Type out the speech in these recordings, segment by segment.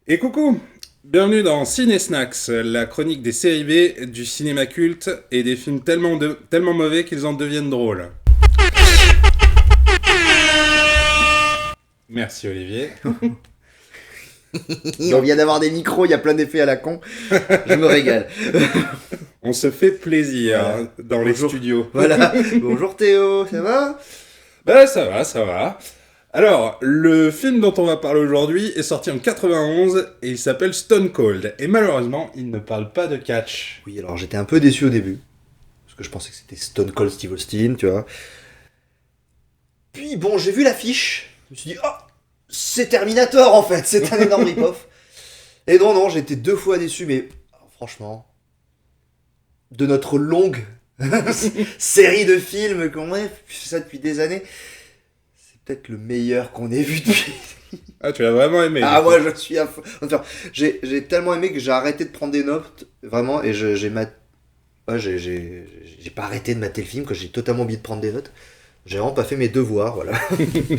Et coucou, bienvenue dans Ciné Snacks, la chronique des séries B, du cinéma culte et des films tellement mauvais qu'ils en deviennent drôles. Merci Olivier. On vient d'avoir des micros, il y a plein d'effets à la con. Je me régale. On se fait plaisir Voilà. dans les Bonjour. studios. Voilà. Bonjour Théo, ça va? Bah ça va, ça va. Alors, le film dont on va parler aujourd'hui est sorti en 91 et il s'appelle Stone Cold. Et malheureusement, il ne parle pas de catch. Oui, alors j'étais un peu déçu au début. Parce que je pensais que c'était Stone Cold Steve Austin, tu vois. Puis bon, j'ai vu l'affiche. Je me suis dit, oh, c'est Terminator en fait, c'est un énorme rip-off. Et non, j'ai été 2 fois déçu, mais franchement, de notre longue série de films qu'on a fait ça depuis des années, c'est peut-être le meilleur qu'on ait vu depuis. Ah, tu l'as vraiment aimé. Ah, du coup. moi je suis à fond. Enfin, j'ai tellement aimé que j'ai arrêté de prendre des notes, vraiment, et j'ai pas arrêté de mater le film, que j'ai totalement oublié de prendre des notes. J'ai vraiment pas fait mes devoirs, voilà.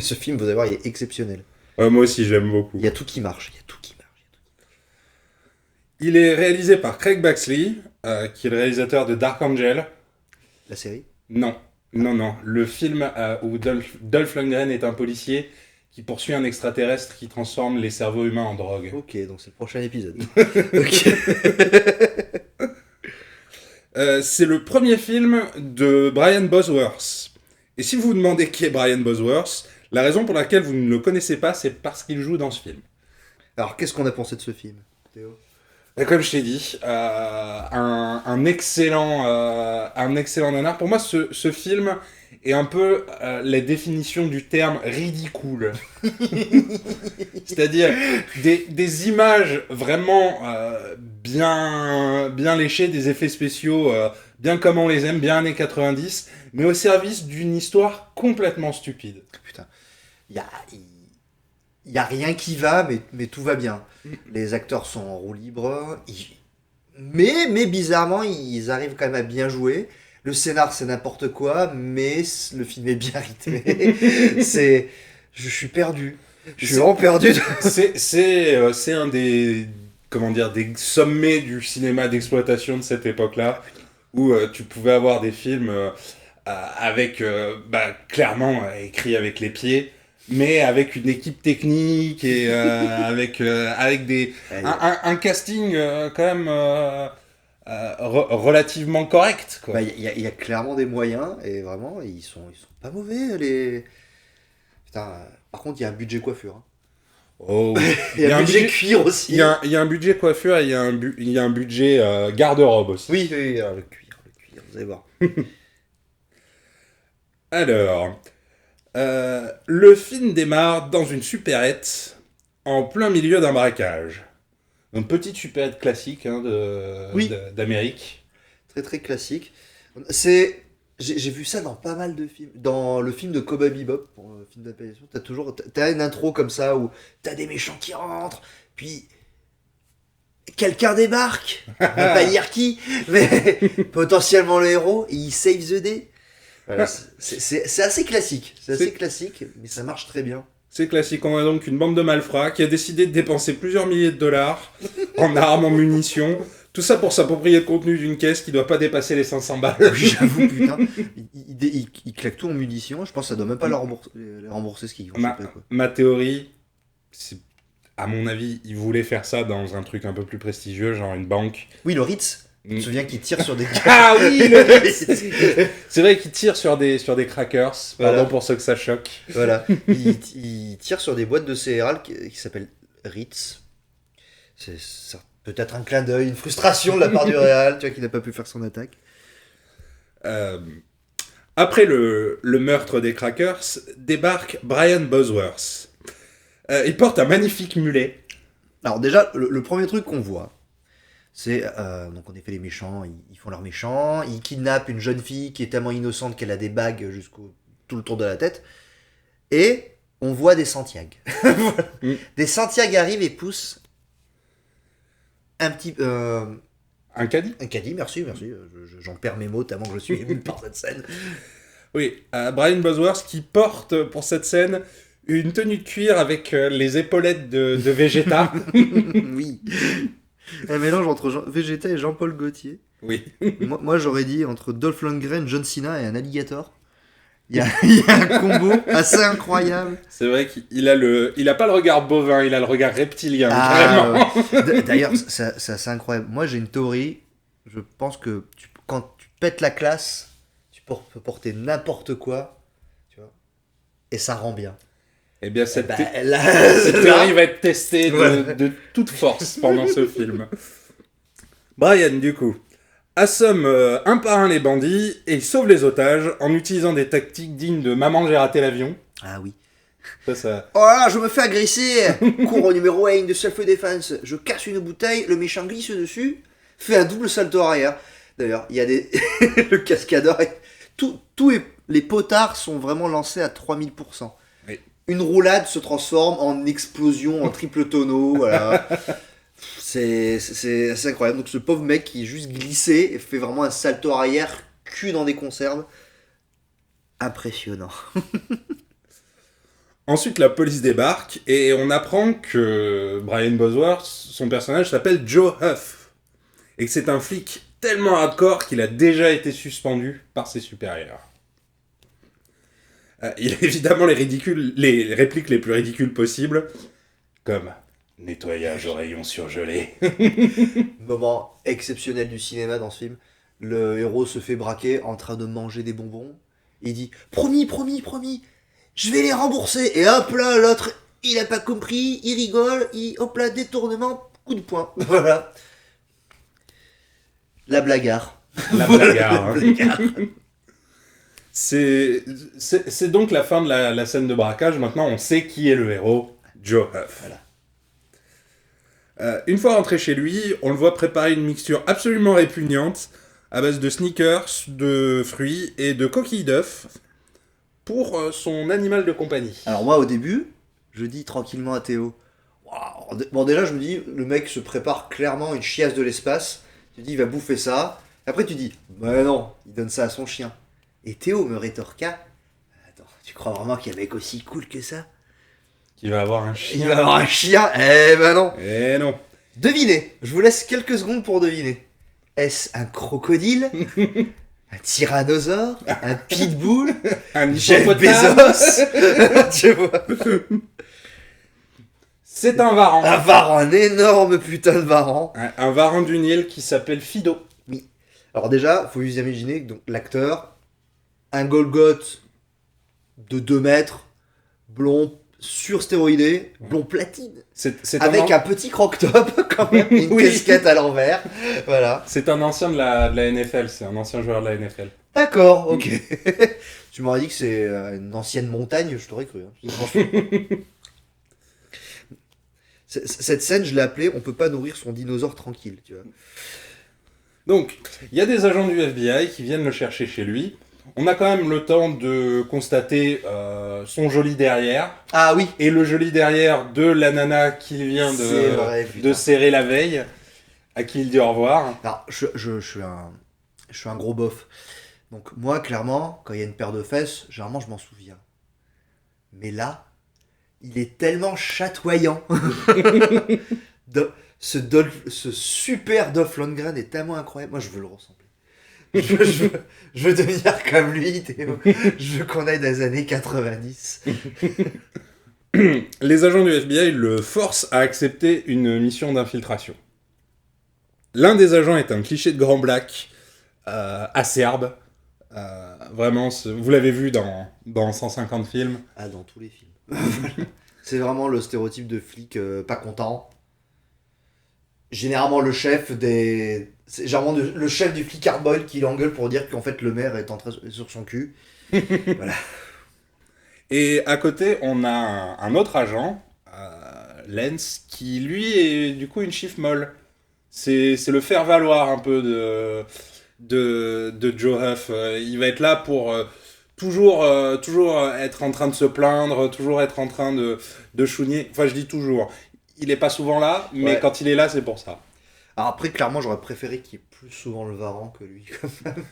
Ce film, vous allez voir, il est exceptionnel. Moi aussi, j'aime beaucoup. Il y a tout qui marche, il y a tout qui marche. Il est réalisé par Craig Baxley, qui est le réalisateur de Dark Angel. La série? Non, non. Le film où Dolph Lundgren est un policier qui poursuit un extraterrestre qui transforme les cerveaux humains en drogue. Ok, donc c'est le prochain épisode. Ok. C'est le premier film de Brian Bosworth. Et si vous vous demandez qui est Brian Bosworth, la raison pour laquelle vous ne le connaissez pas, c'est parce qu'il joue dans ce film. Alors, qu'est-ce qu'on a pensé de ce film, Théo? Et comme je t'ai dit, un excellent nanar. Pour moi, ce film est un peu la définition du terme ridicule. C'est-à-dire des images vraiment bien léchées, des effets spéciaux bien comme on les aime, bien années 90, mais au service d'une histoire complètement stupide. Putain, il y a, il y a rien qui va, mais tout va bien. Les acteurs sont en roue libre, mais bizarrement, ils arrivent quand même à bien jouer. Le scénar, c'est n'importe quoi, mais le film est bien rythmé. Je suis perdu. Je suis vraiment perdu. C'est un des, comment dire, des sommets du cinéma d'exploitation de cette époque-là, où tu pouvais avoir des films avec, clairement écrits avec les pieds, mais avec une équipe technique et avec un casting quand même relativement correct, quoi. Bah, il y a clairement des moyens, et vraiment, ils sont pas mauvais, les... Putain, par contre, il y a un budget coiffure, hein. Oh, oui. Il y a un budget cuir aussi. Il y a un budget coiffure et il y a un budget garde-robe aussi. Oui, alors le cuir, vous allez voir. Alors, le film démarre dans une supérette en plein milieu d'un braquage. Une petite supérette classique hein, Oui. d'Amérique. Très très classique. J'ai vu ça dans pas mal de films. Dans le film de Cowboy Bebop, pour le film d'appellation, t'as une intro comme ça où t'as des méchants qui rentrent, puis quelqu'un débarque, on va pas dire qui, mais potentiellement le héros, et il save the day. Voilà, c'est assez classique, classique, mais ça marche très bien. C'est classique, on a donc une bande de malfrats qui a décidé de dépenser plusieurs milliers de dollars en armes, en munitions, tout ça pour s'approprier le contenu d'une caisse qui doit pas dépasser les 500 balles. J'avoue, putain, il claque tout en munitions, je pense que ça doit même pas les rembourser ce qu'ils ont chopé, quoi. Ma théorie, c'est, à mon avis, ils voulaient faire ça dans un truc un peu plus prestigieux, genre une banque. Oui, le Ritz. Je me souviens qu'il tire sur des... Ah oui, c'est vrai qu'ils tirent sur des crackers. Voilà. Pardon pour ceux que ça choque. Voilà. Il tire sur des boîtes de céréales qui s'appellent Ritz. C'est peut-être un clin d'œil, une frustration de la part du Real, tu vois, qui n'a pas pu faire son attaque. Après le meurtre des crackers, débarque Brian Bosworth. Il porte un magnifique mulet. Alors déjà, le premier truc qu'on voit, c'est... donc en effet, les méchants, ils font leur méchant, ils kidnappent une jeune fille qui est tellement innocente qu'elle a des bagues tout le tour de la tête, et on voit des Santiago. Des Santiago arrivent et poussent un petit... Un caddie. Un caddie, merci. J'en perds mes mots tellement que je suis ému par cette scène. Oui, Brian Bosworth qui porte pour cette scène une tenue de cuir avec les épaulettes de Vegeta. Oui. Un mélange entre Vegeta et Jean-Paul Gaultier. Oui. Moi, j'aurais dit entre Dolph Lundgren, John Cena et un alligator. Il y a un combo assez incroyable. C'est vrai qu'il a pas le regard bovin, il a le regard reptilien, carrément. D'ailleurs, c'est assez incroyable. Moi, j'ai une théorie. Je pense que quand tu pètes la classe, tu peux porter n'importe quoi, tu vois, et ça rend bien. Eh bien, cette là, théorie va être testée Ouais. de toute force pendant ce film. Brian, du coup, assomme un par un les bandits et il sauve les otages en utilisant des tactiques dignes de Maman, j'ai raté l'avion. Ah oui. Ça... Oh là, je me fais agresser. Cours au numéro 1 de self-defense. Je casse une bouteille, le méchant glisse dessus, fait un double salto arrière. D'ailleurs, il y a des... le cascadeur... Les potards sont vraiment lancés à 3000%. Oui. Une roulade se transforme en explosion, en triple tonneau, voilà. C'est assez incroyable. Donc ce pauvre mec qui est juste glissé et fait vraiment un salto arrière, cul dans des conserves. Impressionnant. Ensuite, la police débarque et on apprend que Brian Bosworth, son personnage, s'appelle Joe Huff. Et que c'est un flic tellement hardcore qu'il a déjà été suspendu par ses supérieurs. Il a évidemment les répliques les plus ridicules possibles, comme « nettoyage au rayon surgelé ». Moment exceptionnel du cinéma dans ce film. Le héros se fait braquer en train de manger des bonbons. Il dit « Promis, promis, je vais les rembourser !» Et hop là, l'autre, il a pas compris, il rigole, hop là, détournement, coup de poing. Voilà. La blagueur. La blagueur. Hein. C'est donc la fin de la scène de braquage. Maintenant, on sait qui est le héros, Joe Huff. Voilà. Une fois rentré chez lui, on le voit préparer une mixture absolument répugnante à base de sneakers, de fruits et de coquilles d'œufs pour son animal de compagnie. Alors moi, au début, je dis tranquillement à Théo, wow. Bon déjà, je me dis, le mec se prépare clairement une chiasse de l'espace. Tu dis, il va bouffer ça. Après, tu dis, bah non, il donne ça à son chien. Et Théo me rétorqua, attends, tu crois vraiment qu'il y a un mec aussi cool que ça ? Il va avoir un chien. Il va avoir un chien ? Eh ben non. Eh non. Devinez, je vous laisse quelques secondes pour deviner. Est-ce un crocodile ? Un tyrannosaure ? Un pitbull ? Un Jeff hippopotame. Bezos ? Tu vois ? C'est un varan. Un varan, un énorme putain de varan. Un varan du Nil qui s'appelle Fido. Oui. Alors déjà, faut vous imaginer que donc, l'acteur, un Golgoth de 2 mètres, blond, surstéroïdé, blond platine, C'est avec un petit croc-top quand même, et une Oui. casquette à l'envers. Voilà. C'est un ancien de la NFL, c'est un ancien joueur de la NFL. D'accord, ok. Tu m'aurais dit que c'est une ancienne montagne, je t'aurais cru. Hein. Franchement. Cette scène, je l'ai appelée « On peut pas nourrir son dinosaure tranquille », tu vois. Donc, il y a des agents du FBI qui viennent le chercher chez lui. On a quand même le temps de constater son joli derrière. Ah oui. Et le joli derrière de la nana qu'il vient C'est vrai, putain. de serrer la veille, à qui il dit au revoir. Alors, je suis un gros bof. Donc moi, clairement, quand il y a une paire de fesses, généralement, je m'en souviens. Mais là, il est tellement chatoyant. Ce super Dolph Lundgren est tellement incroyable. Moi, je veux le ressembler. Je veux devenir comme lui, Théo. Je veux qu'on aille dans les années 90. Les agents du FBI le forcent à accepter une mission d'infiltration. L'un des agents est un cliché de grand black, acerbe. Vraiment, vous l'avez vu dans 150 films. Ah, dans tous les films. C'est vraiment le stéréotype de flic pas content. Généralement le chef c'est généralement le chef du flic hardboil qui l'engueule pour dire qu'en fait le maire est sur son cul. Voilà. Et à côté, on a un autre agent, Lance, qui lui est du coup une chief molle. C'est le faire-valoir un peu de Joe Huff. Il va être là pour toujours être en train de se plaindre, toujours être en train de chougner. Enfin, je dis toujours. Il est pas souvent là, mais Ouais. quand il est là, c'est pour ça. Alors après, clairement, j'aurais préféré qu'il y ait plus souvent le Varan que lui.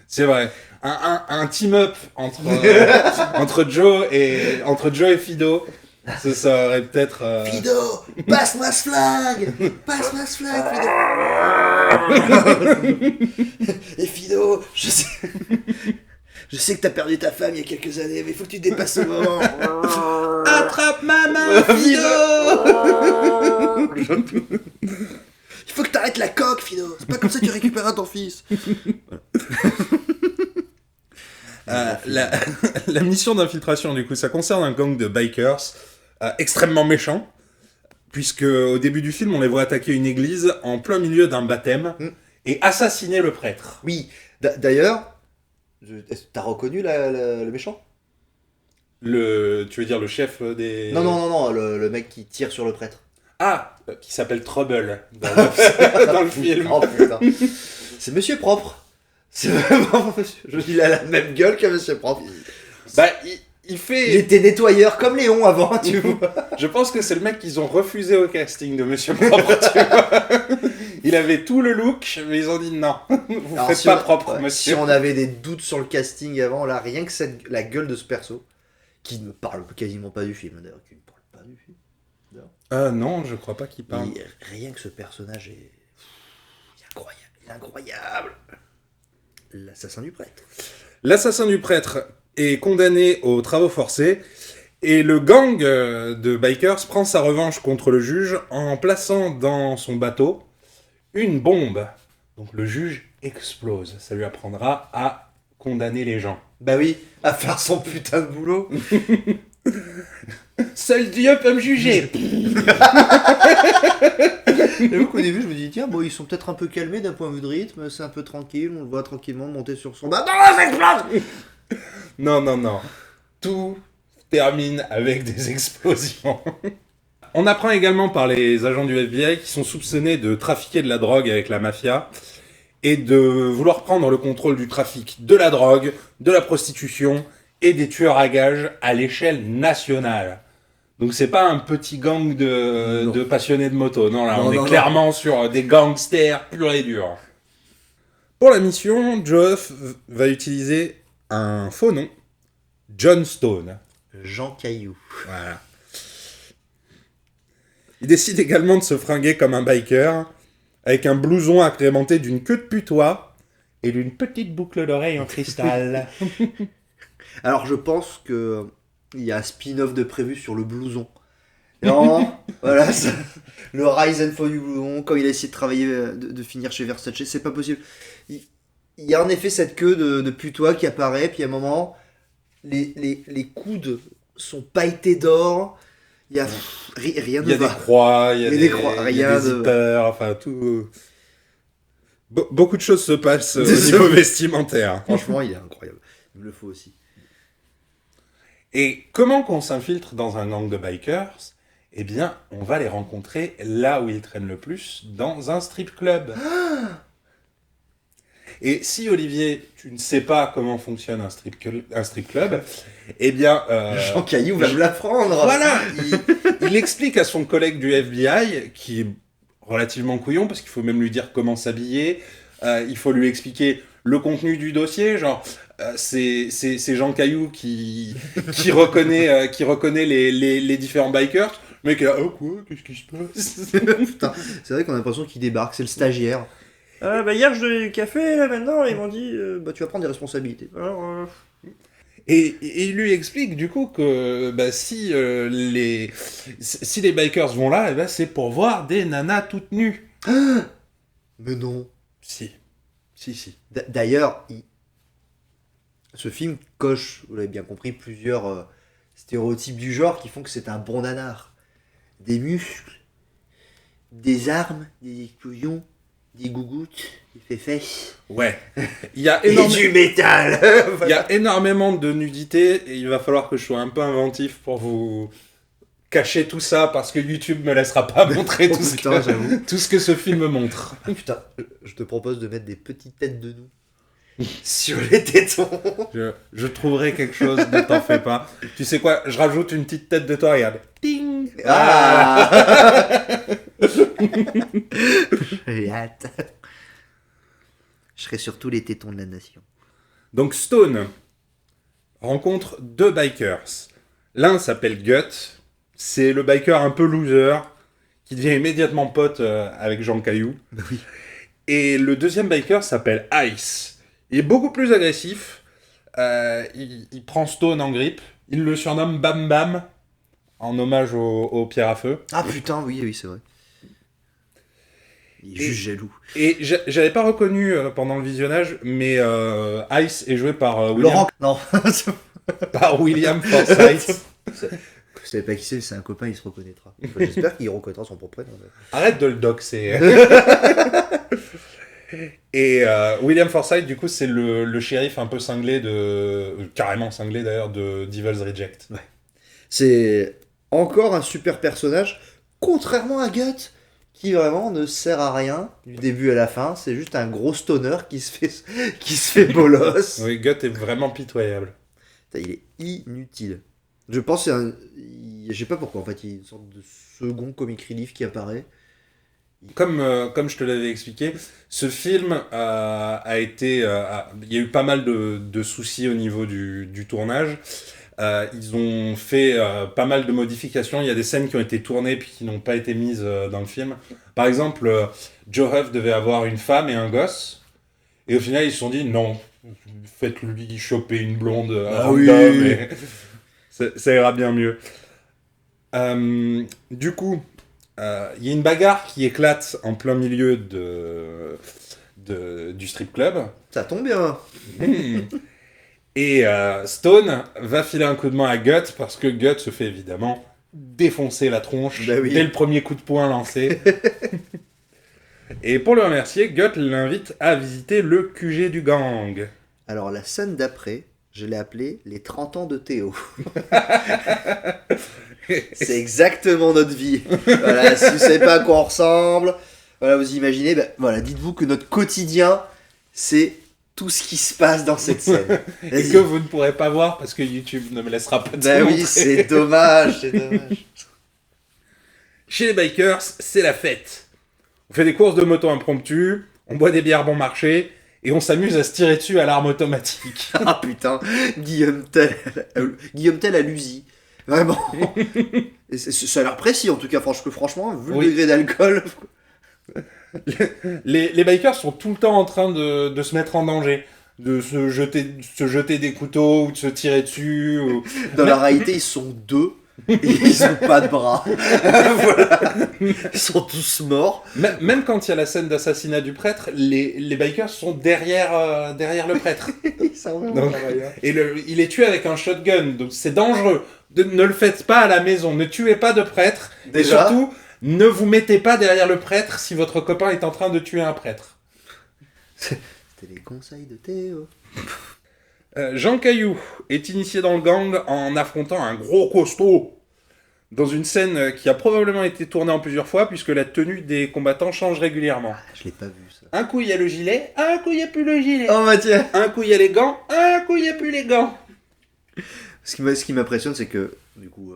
C'est vrai. Un team-up entre Joe et Fido. Ça aurait peut-être... Fido, passe-moi ce flingue. Passe-moi ce flingue, Fido. Et Fido, je sais que t'as perdu ta femme il y a quelques années, mais il faut que tu dépasses ce moment. Attrape ma main, Fido. Il faut que t'arrêtes la coque, Fido. C'est pas comme ça que tu récupéreras ton fils. La mission d'infiltration, du coup, ça concerne un gang de bikers extrêmement méchants, puisque au début du film, on les voit attaquer une église en plein milieu d'un baptême et assassiner le prêtre. Oui, d'ailleurs, t'as reconnu le méchant? Tu veux dire le chef des... Non, le mec qui tire sur le prêtre. Ah, qui s'appelle Trouble dans le film. Oh putain. C'est Monsieur Propre. C'est vraiment Monsieur. Il a la même gueule que Monsieur Propre. Bah, il fait... Il était nettoyeur comme Léon avant, tu vois. Je pense que c'est le mec qu'ils ont refusé au casting de Monsieur Propre, tu vois. Il avait tout le look, mais ils ont dit non, vous Alors, faites si pas on- propre, ouais, monsieur. Si on avait des doutes sur le casting avant, là, rien que la gueule de ce perso, qui ne parle quasiment pas du film, d'ailleurs, qui ne parle pas du film. Non, je crois pas qu'il parle. Rien que ce personnage est. Il est incroyable. L'assassin du prêtre. L'assassin du prêtre est condamné aux travaux forcés et le gang de bikers prend sa revanche contre le juge en plaçant dans son bateau une bombe. Donc le juge explose. Ça lui apprendra à condamner les gens. Bah oui, à faire son putain de boulot. Seul Dieu peut me juger. J'avoue qu'au début, je me dis, tiens, bon, ils sont peut-être un peu calmés d'un point de vue de rythme, c'est un peu tranquille, on le voit tranquillement monter sur son bateau. Non. Tout termine avec des explosions. On apprend également par les agents du FBI qui sont soupçonnés de trafiquer de la drogue avec la mafia et de vouloir prendre le contrôle du trafic de la drogue, de la prostitution et des tueurs à gages à l'échelle nationale. Donc c'est pas un petit gang de passionnés de moto, non, là on est clairement sur des gangsters purs et durs. Pour la mission, Geoff va utiliser un faux nom, John Stone. Jean Caillou. Voilà. Il décide également de se fringuer comme un biker, avec un blouson agrémenté d'une queue de putois et d'une petite boucle d'oreille en cristal. Alors je pense que il y a un spin-off de prévu sur le blouson. Non, voilà, le rise and fall du blouson, comme il a essayé de travailler, de finir chez Versace, c'est pas possible. Il y a en effet cette queue de putois qui apparaît, puis à un moment, les coudes sont pailletés d'or, il y a rien de Il y a des croix, il y a des rien de... zippers, enfin tout... Beaucoup de choses se passent au niveau vestimentaire. Franchement, il est incroyable. Il me le faut aussi. Et comment qu'on s'infiltre dans un gang de bikers ? Eh bien, on va les rencontrer là où ils traînent le plus, dans un strip club. Et si, Olivier, tu ne sais pas comment fonctionne un strip club, eh bien... Jean Caillou va me l'apprendre. Voilà, il explique à son collègue du FBI, qui est relativement couillon, parce qu'il faut même lui dire comment s'habiller, il faut lui expliquer le contenu du dossier, genre... c'est Jean Caillou qui reconnaît les différents bikers. Le mec est là, oh quoi, qu'est-ce qui se passe? Putain, c'est vrai qu'on a l'impression qu'il débarque, c'est le stagiaire. Bah hier je donnais du café, là maintenant ils m'ont dit... Bah tu vas prendre des responsabilités. Alors, Et il lui explique du coup que bah, si les bikers vont là, eh ben, c'est pour voir des nanas toutes nues. Mais non. Si. D'ailleurs, ce film coche, vous l'avez bien compris, plusieurs stéréotypes du genre qui font que c'est un bon nanar. Des muscles, des armes, des explosions, des gougouttes, des fesses. Ouais. Il y a Et du métal. Il y a énormément de nudité et il va falloir que je sois un peu inventif pour vous cacher tout ça parce que YouTube me laissera pas montrer tout ce que ce film montre. Ah, putain, je te propose de mettre des petites têtes de nous sur les tétons. Je trouverai quelque chose, ne t'en fais pas. Tu sais quoi, je rajoute une petite tête de toi, regarde. Ding. Ah. J'ai hâte. Je serai sur tous les tétons de la nation. Donc Stone rencontre deux bikers. L'un s'appelle Gut, c'est le biker un peu loser qui devient immédiatement pote avec Jean Caillou. Bah oui. Et le deuxième biker s'appelle Ice. Il est beaucoup plus agressif. Il prend Stone en grippe. Il le surnomme Bam Bam en hommage au pierre à feu. Ah putain, oui, c'est vrai. Il est Et- juste jaloux. Et j'avais pas reconnu pendant le visionnage, mais Ice est joué par William, Laurent, non. par William Forsythe. Vous savez pas qui c'est un copain, il se reconnaîtra. Enfin, j'espère qu'il reconnaîtra son propre prénom. Arrête de le doxer. Et William Forsythe, du coup, c'est le shérif un peu cinglé carrément cinglé d'ailleurs, de Devil's Reject. C'est encore un super personnage, contrairement à Gut, qui vraiment ne sert à rien du début à la fin. C'est juste un gros stoner qui se fait bolos. Oui, Gut est vraiment pitoyable. Putain, il est inutile. Je pense que je sais pas pourquoi, en fait, il y a une sorte de second comic relief qui apparaît. Comme je te l'avais expliqué, ce film a été... il y a eu pas mal de soucis au niveau du tournage. Ils ont fait pas mal de modifications. Il y a des scènes qui ont été tournées puis qui n'ont pas été mises dans le film. Par exemple, Joe Huff devait avoir une femme et un gosse. Et au final, ils se sont dit, non, faites-lui choper une blonde random et ça ira bien mieux. Du coup, il y a une bagarre qui éclate en plein milieu du strip club. Ça tombe bien. Et Stone va filer un coup de main à Gut parce que Gut se fait évidemment défoncer la tronche Bah oui. dès le premier coup de poing lancé. Et pour le remercier, Gut l'invite à visiter le QG du gang. Alors la scène d'après, je l'ai appelée les 30 ans de Théo. C'est exactement notre vie. Voilà, si vous savez pas à quoi on ressemble, voilà, vous imaginez, ben, voilà, dites-vous que notre quotidien, c'est tout ce qui se passe dans cette scène. Et Vas-y. que vous ne pourrez pas voir parce que YouTube ne me laissera pas te Bah oui, montrer. c'est dommage, c'est dommage. Chez les bikers, c'est la fête. On fait des courses de moto impromptues, on boit des bières bon marché, et on s'amuse à se tirer dessus à l'arme automatique. Ah putain, Guillaume Tell à l'usi. Vraiment. Et ça a l'air précis en tout cas, franchement, vu Oui. le degré d'alcool. Les bikers sont tout le temps en train de se mettre en danger, de se jeter des couteaux ou de se tirer dessus. Ou... Dans la réalité, ils sont deux. Et ils ont pas de bras. Voilà. Ils sont tous morts. Même quand il y a la scène d'assassinat du prêtre, les bikers sont derrière le prêtre. Ils sont vraiment Donc, travailleurs. et il est tué avec un shotgun, donc c'est dangereux. Ne le faites pas à la maison, ne tuez pas de prêtre. Et Déjà. surtout, ne vous mettez pas derrière le prêtre si votre copain est en train de tuer un prêtre. C'était les conseils de Théo. Jean Caillou est initié dans le gang en affrontant un gros costaud dans une scène qui a probablement été tournée en plusieurs fois puisque la tenue des combattants change régulièrement. Ah, je l'ai pas vu ça. Un coup il y a le gilet, un coup il n'y a plus le gilet. Oh Mathieu. Un coup il y a les gants, un coup il n'y a plus les gants. Ce qui m'impressionne, c'est que du coup,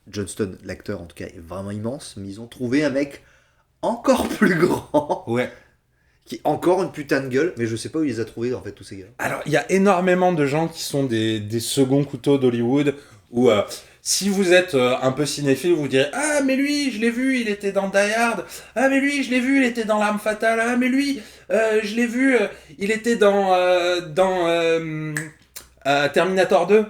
Johnston, l'acteur en tout cas, est vraiment immense, mais ils ont trouvé un mec encore plus grand, Ouais. qui a encore une putain de gueule, mais je sais pas où il les a trouvés en fait tous ces gars. Alors il y a énormément de gens qui sont des seconds couteaux d'Hollywood où si vous êtes un peu cinéphile, vous direz ah mais lui je l'ai vu, il était dans Die Hard. Ah mais lui je l'ai vu, il était dans L'Arme Fatale. Ah mais lui je l'ai vu, il était dans Terminator 2.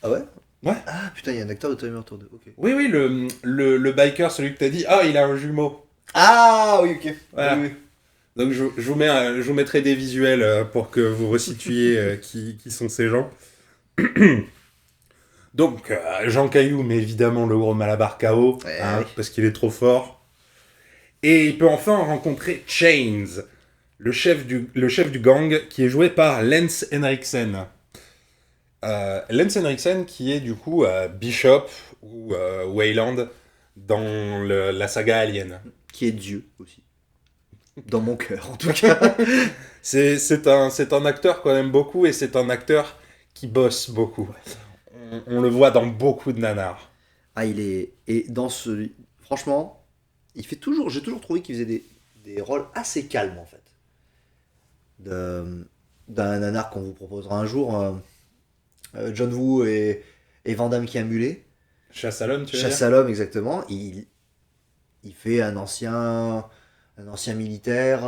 Ah ouais. Ouais. Ah putain, il y a un acteur de Terminator 2. Ok. Oui oui le biker, celui que t'as dit, ah il a un jumeau. Ah oui, ok. Voilà. Oui, oui. Donc je vous mettrai des visuels pour que vous resituiez qui sont ces gens. Donc Jean Caillou met évidemment le gros Malabar KO Ouais. parce qu'il est trop fort. Et il peut enfin rencontrer Chains, le chef du gang qui est joué par Lance Henriksen. Lance Henriksen qui est du coup Bishop ou Wayland dans la saga Alien. Qui est Dieu aussi. Dans mon cœur en tout cas. C'est un acteur qu'on aime beaucoup et c'est un acteur qui bosse beaucoup. On le voit dans beaucoup de nanars. Ah, il est. Et dans ce. Franchement, il fait toujours. J'ai toujours trouvé qu'il faisait des rôles assez calmes en fait. D'un nanar qu'on vous proposera un jour. John Woo et Van Damme qui a mulet. Chasse à l'homme, tu veux dire? Chasse à l'homme, exactement. Il fait un ancien militaire,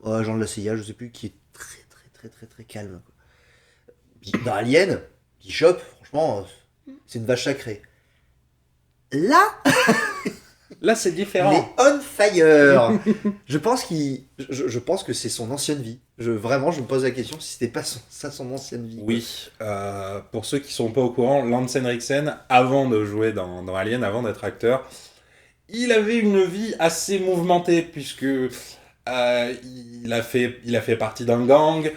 agent de la CIA, je sais plus, qui est très très très très très calme. Quoi. Puis dans Alien, qui chope, franchement, c'est une vache sacrée. Là, Là, c'est il est différent. on fire. je pense que c'est son ancienne vie. Vraiment, je me pose la question si c'était pas son ancienne vie. Oui, pour ceux qui sont pas au courant, Lance Henriksen, avant de jouer dans Alien, avant d'être acteur, il avait une vie assez mouvementée puisque il a fait partie d'un gang.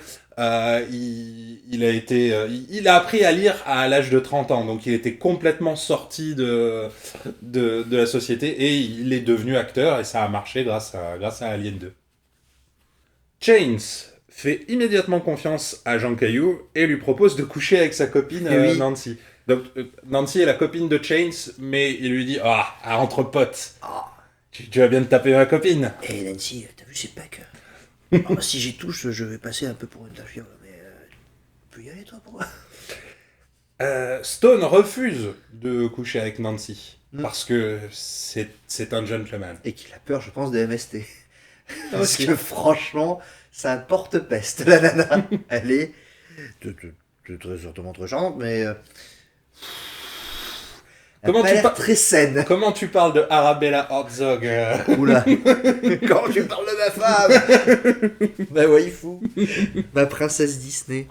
Il a appris à lire à l'âge de 30 ans, donc il était complètement sorti de la société et il est devenu acteur et ça a marché grâce à Alien 2. Chains fait immédiatement confiance à Jean Caillou et lui propose de coucher avec sa copine Oui. Nancy. Donc Nancy est la copine de Chains, mais il lui dit entre potes, Ah. tu vas bien te taper ma copine. Eh Nancy, t'as vu, c'est pas que. Si j'y touche, je vais passer un peu pour une tafia, mais tu peux y aller toi pour moi. Stone refuse de coucher avec Nancy Mm. parce que c'est un gentleman. Et qu'il a peur, je pense, des MST. Parce Aussi. que franchement, c'est un porte-peste, la nana. Elle est très certainement très charmante, mais. Elle Comment a pas tu l'air par- très saine. Comment tu parles de Arabella Herzog Oula. Quand tu parles de ma femme. Ma waifu. Ma princesse Disney.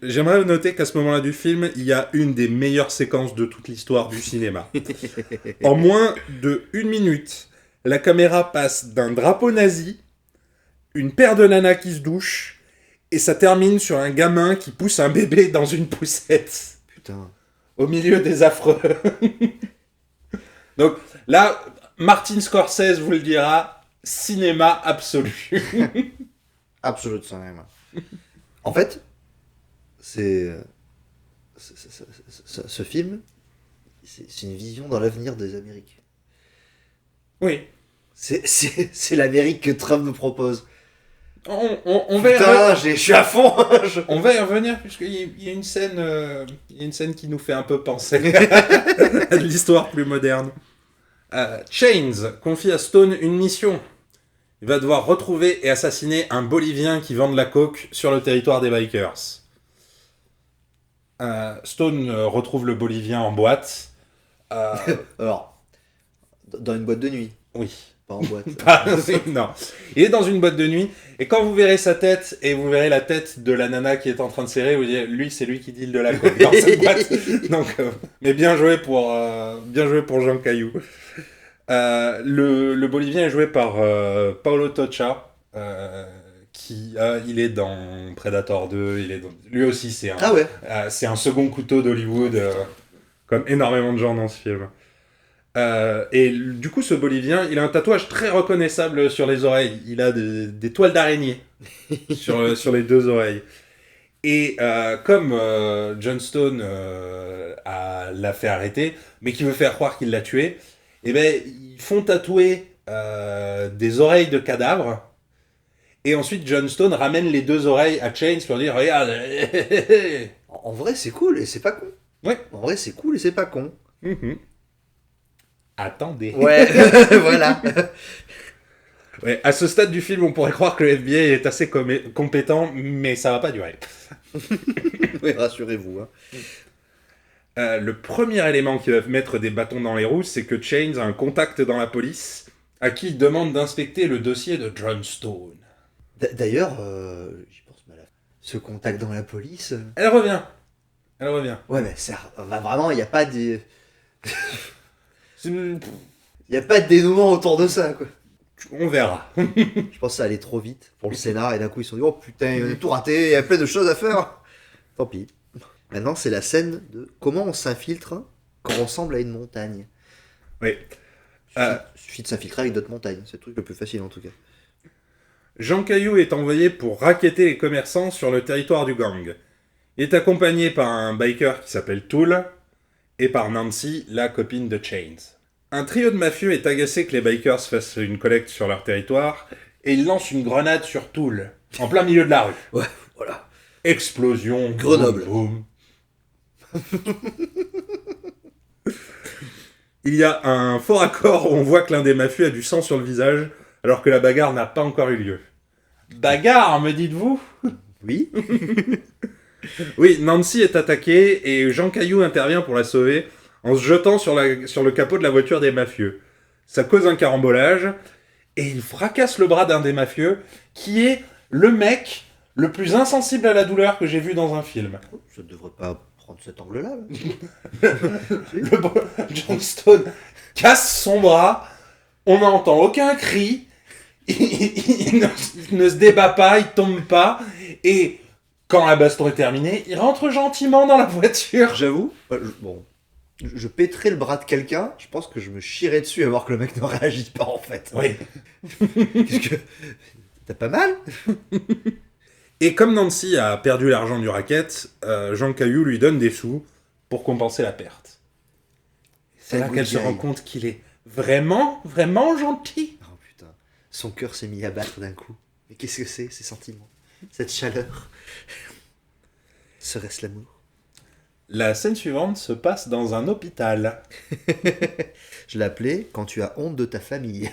J'aimerais noter qu'à ce moment-là du film, il y a une des meilleures séquences de toute l'histoire du cinéma. En moins de 1 minute, la caméra passe d'un drapeau nazi, une paire de nanas qui se douchent, et ça termine sur un gamin qui pousse un bébé dans une poussette, Putain. au milieu des affreux. Donc là, Martin Scorsese vous le dira, cinéma absolu. Absolument cinéma. En fait, ce film, c'est une vision dans l'avenir des Amériques. Oui. C'est l'Amérique que Trump nous propose. On va y Putain, je suis à fond. On va y revenir puisqu'il y a une scène, il y a une scène qui nous fait un peu penser à de l'histoire plus moderne. Chains confie à Stone une mission. Il va devoir retrouver et assassiner un Bolivien qui vend de la coke sur le territoire des bikers. Stone retrouve le Bolivien en boîte. Alors, dans une boîte de nuit, Oui. pas en boîte. Non. Il est dans une boîte de nuit, et quand vous verrez sa tête, et vous verrez la tête de la nana qui est en train de serrer, vous direz, lui, c'est lui qui deal de la coke dans cette boîte. Donc, mais bien joué pour Jean Caillou. Le Bolivien est joué par Paulo Tocha, il est dans Predator 2, lui aussi, Ah ouais. c'est un second couteau d'Hollywood, comme énormément de gens dans ce film. Et du coup, ce Bolivien, il a un tatouage très reconnaissable sur les oreilles. Il a des toiles d'araignée sur les 2 oreilles. Et comme John Stone l'a fait arrêter, mais qui veut faire croire qu'il l'a tué, eh ben, ils font tatouer des oreilles de cadavres. Et ensuite, John Stone ramène les 2 oreilles à Chains pour dire, regarde. En vrai, c'est cool et c'est pas con. Ouais. En vrai, c'est cool et c'est pas con. Attendez. Ouais, voilà. Ouais, à ce stade du film, on pourrait croire que le FBI est assez compétent, mais ça va pas durer. Oui, rassurez-vous. Hein. Le premier élément qui va mettre des bâtons dans les roues, c'est que Chains a un contact dans la police à qui il demande d'inspecter le dossier de John Stone. D'ailleurs, j'y pense mal. Ce contact dans la police. Elle revient. Ouais, mais ça, vraiment, il n'y a pas de. C'est- Il n'y a pas de dénouement autour de ça, quoi. On verra. Je pense que ça allait trop vite pour le scénar et d'un coup ils se sont dit oh putain, on a tout raté, il y a plein de choses à faire. Tant pis. Maintenant c'est la scène de comment on s'infiltre quand on ressemble à une montagne. Oui. Suffit de s'infiltrer avec d'autres montagnes, c'est le truc le plus facile en tout cas. Jean Caillou est envoyé pour racketter les commerçants sur le territoire du gang. Il est accompagné par un biker qui s'appelle Tool et par Nancy, la copine de Chains. Un trio de mafieux est agacé que les bikers fassent une collecte sur leur territoire et il lance une grenade sur Tool, en plein milieu de la rue. Ouais, voilà. Explosion. Grenoble. Boum, boum. Il y a un fort accord où on voit que l'un des mafieux a du sang sur le visage, alors que la bagarre n'a pas encore eu lieu. Bagarre, me dites-vous ? Oui. Oui, Nancy est attaquée et Jean Caillou intervient pour la sauver en se jetant sur le capot de la voiture des mafieux. Ça cause un carambolage et il fracasse le bras d'un des mafieux qui est le mec le plus insensible à la douleur que j'ai vu dans un film. Ça ne devrait pas prendre cet angle-là. John Stone casse son bras, on n'entend aucun cri, il ne se débat pas, il tombe pas, et quand la baston est terminée, il rentre gentiment dans la voiture. J'avoue, je pèterais le bras de quelqu'un, je pense que je me chierais dessus à voir que le mec ne réagit pas en fait. Oui. Qu'est-ce que... T'as pas mal ? Et comme Nancy a perdu l'argent du racket, Jean Caillou lui donne des sous pour compenser la perte. C'est là qu'elle se rend compte qu'il est vraiment, vraiment gentil. Oh putain, son cœur s'est mis à battre d'un coup. Mais qu'est-ce que c'est, ces sentiments ? Cette chaleur ? Serait-ce l'amour ? La scène suivante se passe dans un hôpital. Je l'appelais « Quand tu as honte de ta famille ».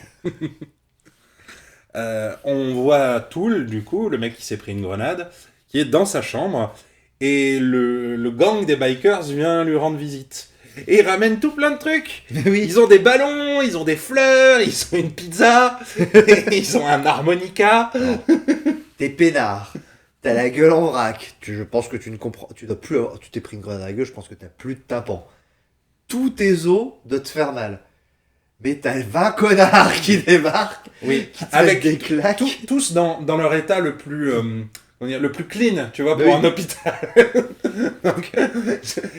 On voit Tool, du coup, le mec qui s'est pris une grenade, qui est dans sa chambre, et le gang des bikers vient lui rendre visite. Et ils ramènent tout plein de trucs. Oui. Ils ont des ballons, ils ont des fleurs, ils ont une pizza, ils ont un harmonica. T'es peinard, t'as la gueule en vrac. Je pense que tu ne comprends. Tu dois plus avoir... Tu t'es pris une grenade à la gueule, je pense que t'as plus de tympan. Tous tes os doivent te faire mal. Mais t'as 20 connards qui débarquent, Oui, qui te avec mettent des claques. tous dans leur état le plus le plus clean, tu vois, pour Oui. un hôpital. Donc,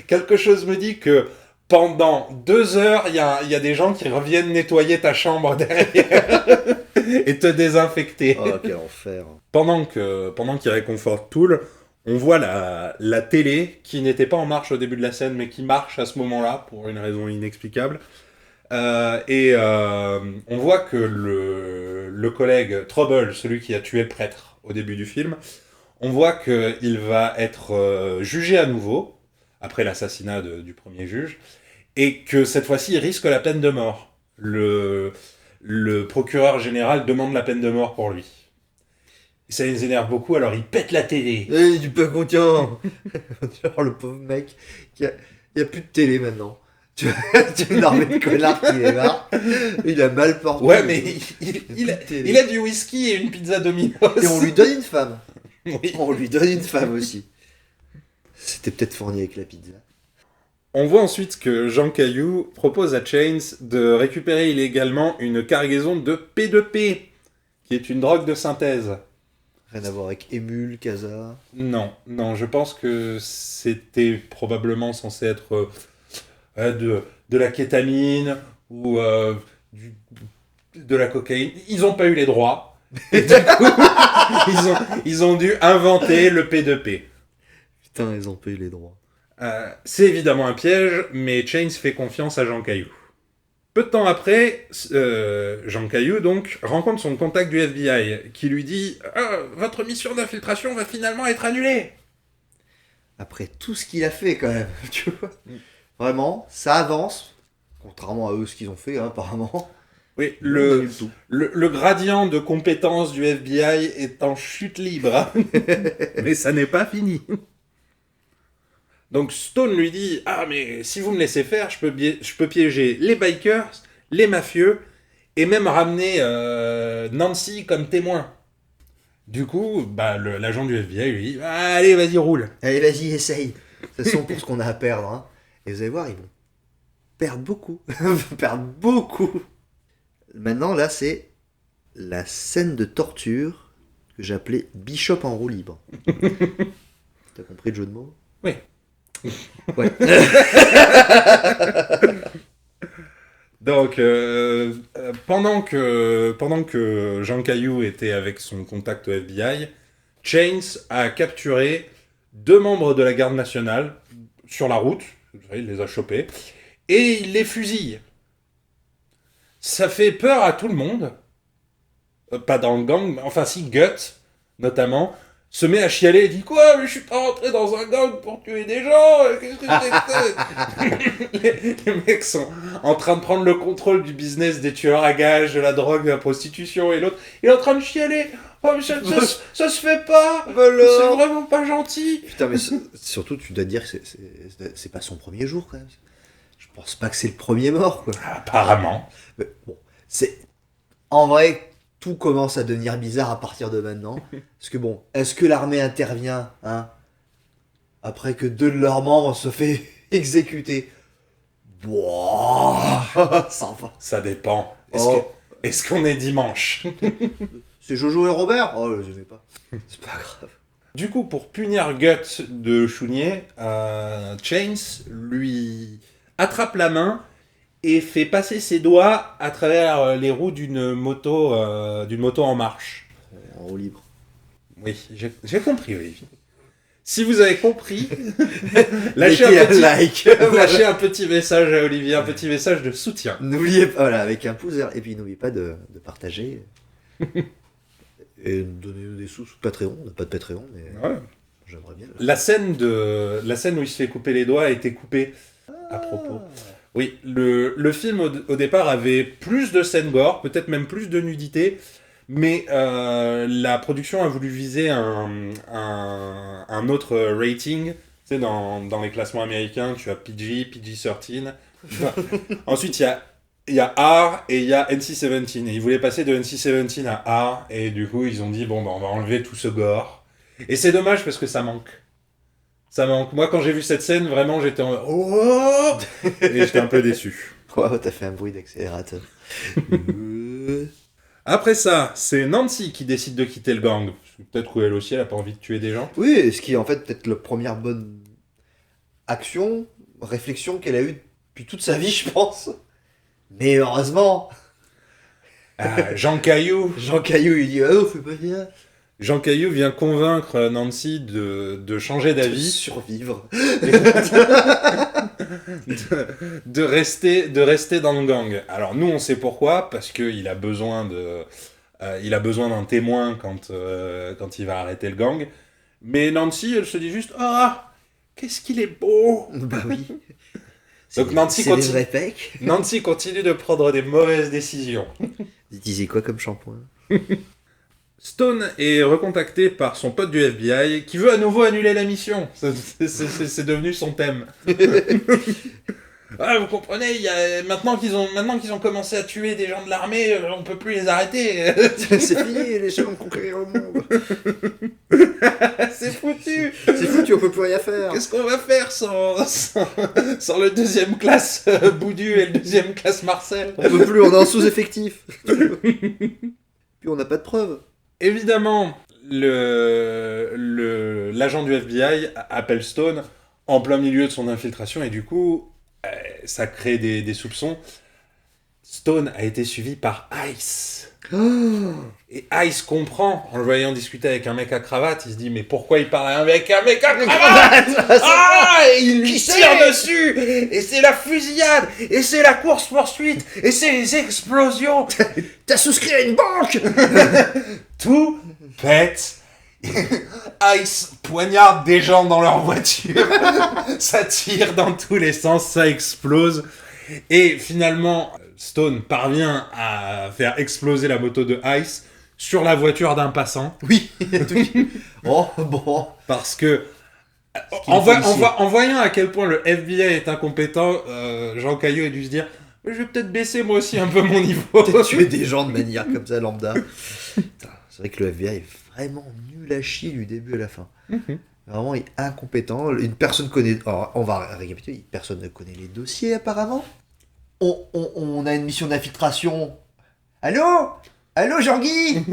quelque chose me dit que pendant 2 heures, il y a des gens qui reviennent nettoyer ta chambre derrière et te désinfecter. Oh, quel enfer. Pendant qu'il réconforte Tool, on voit la télé qui n'était pas en marche au début de la scène, mais qui marche à ce moment-là, pour une raison inexplicable. On voit que le collègue Trouble, celui qui a tué le prêtre au début du film, on voit qu'il va être jugé à nouveau, après l'assassinat du premier juge, et que cette fois-ci, il risque la peine de mort. Le procureur général demande la peine de mort pour lui. Et ça les énerve beaucoup, alors il pète la télé. Eh, du peu content. Genre le pauvre mec, il y a plus de télé maintenant. Tu as une armée de connards qui est là. Il a mal porté. Ouais, mais il a du whisky et une pizza Domino's. Et on lui donne une femme. Oui. On lui donne une femme aussi. C'était peut-être fourni avec la pizza. On voit ensuite que Jean Caillou propose à Chains de récupérer illégalement une cargaison de P2P, qui est une drogue de synthèse. Rien à voir avec Emule, Casa. Non, je pense que c'était probablement censé être de la kétamine ou de la cocaïne. Ils n'ont pas eu les droits. Et du coup, ils ont dû inventer le P2P. Putain, ils ont payé les droits. C'est évidemment un piège, mais Chains fait confiance à Jean Caillou. Peu de temps après, Jean Caillou donc rencontre son contact du FBI qui lui dit « Votre mission d'infiltration va finalement être annulée !» Après tout ce qu'il a fait quand même, tu vois. Vraiment, ça avance. Contrairement à eux, ce qu'ils ont fait, hein, apparemment. Oui, Pas du tout. le gradient de compétences du FBI est en chute libre. Mais ça n'est pas fini. Donc Stone lui dit « Ah, mais si vous me laissez faire, je peux piéger les bikers, les mafieux, et même ramener Nancy comme témoin. » Du coup, l'agent du FBI lui dit « Allez, vas-y, roule. » Allez, vas-y, essaye. De toute façon, pour ce qu'on a à perdre, hein. Et vous allez voir, ils vont perdre beaucoup. Ils vont perdre beaucoup. Maintenant, là, c'est la scène de torture que j'appelais Bishop en roue libre. T'as compris le jeu de mots ? Oui. Ouais. Donc, pendant que Jean Caillou était avec son contact au FBI, Chains a capturé 2 membres de la garde nationale sur la route. Il les a chopés. Et il les fusille. Ça fait peur à tout le monde. Pas dans le gang, mais enfin si, Gut, notamment. se met à chialer et dit quoi, mais je suis pas rentré dans un gang pour tuer des gens, qu'est-ce que c'est que ça les mecs sont en train de prendre le contrôle du business des tueurs à gages, de la drogue, de la prostitution, et l'autre il est en train de chialer. Oh mais ça se fait pas, c'est vraiment pas gentil. Putain, mais surtout tu dois te dire que c'est pas son premier jour quand même. Je pense pas que c'est le premier mort quoi. Apparemment. Mais bon, c'est en vrai tout commence à devenir bizarre à partir de maintenant. Parce que bon, est-ce que l'armée intervient hein, après que 2 de leurs membres se fait exécuter? Boah, ça va. Ça dépend. Est-ce qu'on est dimanche? C'est Jojo et Robert? Oh, je sais pas. C'est pas grave. Du coup, pour punir Guts de Chounier, Chains lui attrape la main et fait passer ses doigts à travers les roues d'une moto en marche. En roue libre. Oui, j'ai compris, Olivier. Si vous avez compris, Lâchez lâchez un petit message à Olivier, un petit message de soutien. N'oubliez pas, voilà, avec un pouce vert. Et puis n'oubliez pas de partager. Et donnez-nous des sous sur Patreon. On n'a pas de Patreon, mais Ouais. j'aimerais bien. La scène où il se fait couper les doigts a été coupée à propos. Oui, le film au départ avait plus de scènes gore, peut-être même plus de nudité, mais la production a voulu viser un autre rating. Tu sais, dans les classements américains, tu as PG, PG-13. Ensuite, il y a R et il y a NC-17. Et ils voulaient passer de NC-17 à R, et du coup, ils ont dit, bon, on va enlever tout ce gore. Et c'est dommage parce que ça manque. Ça manque. Moi, quand j'ai vu cette scène, vraiment, j'étais en... Oh et j'étais un peu déçu. Wow, t'as fait un bruit d'accélérateur. Après ça, c'est Nancy qui décide de quitter le gang. Peut-être qu'elle aussi, elle a pas envie de tuer des gens. Oui, ce qui est en fait peut-être la première bonne action, réflexion qu'elle a eue depuis toute sa vie, je pense. Mais heureusement, Jean Caillou. Jean Caillou, il dit « Oh, fais pas bien !» Jean Caillou vient convaincre Nancy de changer De d'avis. survivre. de rester dans le gang. Alors nous, on sait pourquoi, parce qu'il a besoin d'un témoin quand il va arrêter le gang. Mais Nancy, elle se dit juste « Ah, qu'est-ce qu'il est beau !» Bah oui. Donc Nancy c'est des vrais pecs. Nancy continue de prendre des mauvaises décisions. Vous utilisez quoi comme shampoing? Stone est recontacté par son pote du FBI qui veut à nouveau annuler la mission. C'est devenu son thème. Ah, vous comprenez, maintenant qu'ils ont commencé à tuer des gens de l'armée, on peut plus les arrêter. C'est fini, les gens vont conquérir le monde. C'est foutu. C'est foutu, on peut plus rien faire. Qu'est-ce qu'on va faire sans le deuxième classe Boudu et le deuxième classe Marcel? On peut plus, on est en sous-effectif. Puis on n'a pas de preuves. Évidemment, l'agent du FBI appelle Stone en plein milieu de son infiltration et du coup, ça crée des soupçons. Stone a été suivi par Ice. Oh. Et Ice comprend, en le voyant discuter avec un mec à cravate, il se dit mais pourquoi il parle avec un mec à cravate? Ah, et il lui tire dessus. Et c'est la fusillade. Et c'est la course-poursuite. Et c'est les explosions. T'as souscrit à une banque. Tout pète. Ice poignarde des gens dans leur voiture. Ça tire dans tous les sens, ça explose. Et finalement, Stone parvient à faire exploser la moto de Ice sur la voiture d'un passant. Oui. Oh, bon. Parce que, en voyant à quel point le FBI est incompétent, Jean Caillou a dû se dire je vais peut-être baisser moi aussi un peu mon niveau. Peut-être tuer des gens de manière comme ça, lambda. Putain, c'est vrai que le FBI est vraiment nul à chier du début à la fin. Mm-hmm. Vraiment, il est incompétent. Une personne connaît... Alors, on va récapituler. Personne ne connaît les dossiers, apparemment. On a une mission d'infiltration. Allô, Jean-Guy.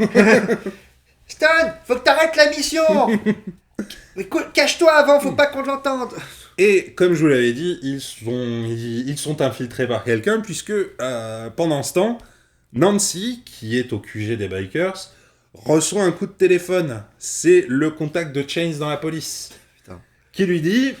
Stone, faut que t'arrêtes la mission. Mais cache-toi avant, faut pas qu'on l'entende. Et comme je vous l'avais dit, ils sont infiltrés par quelqu'un, puisque pendant ce temps, Nancy, qui est au QG des bikers, reçoit un coup de téléphone. C'est le contact de Chains dans la police. Putain. Qui lui dit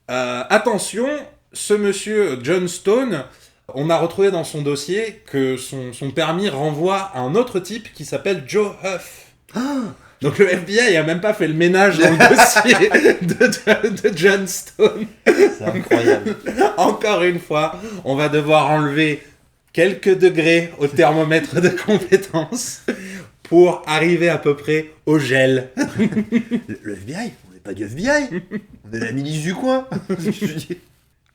attention, ce monsieur John Stone, on a retrouvé dans son dossier que son permis renvoie à un autre type qui s'appelle Joe Huff. Ah, Donc le FBI a même pas fait le ménage dans le dossier de John Stone. C'est incroyable. Encore une fois, on va devoir enlever quelques degrés au thermomètre de compétence pour arriver à peu près au gel. Le FBI, on n'est pas du FBI, on est la milice du coin.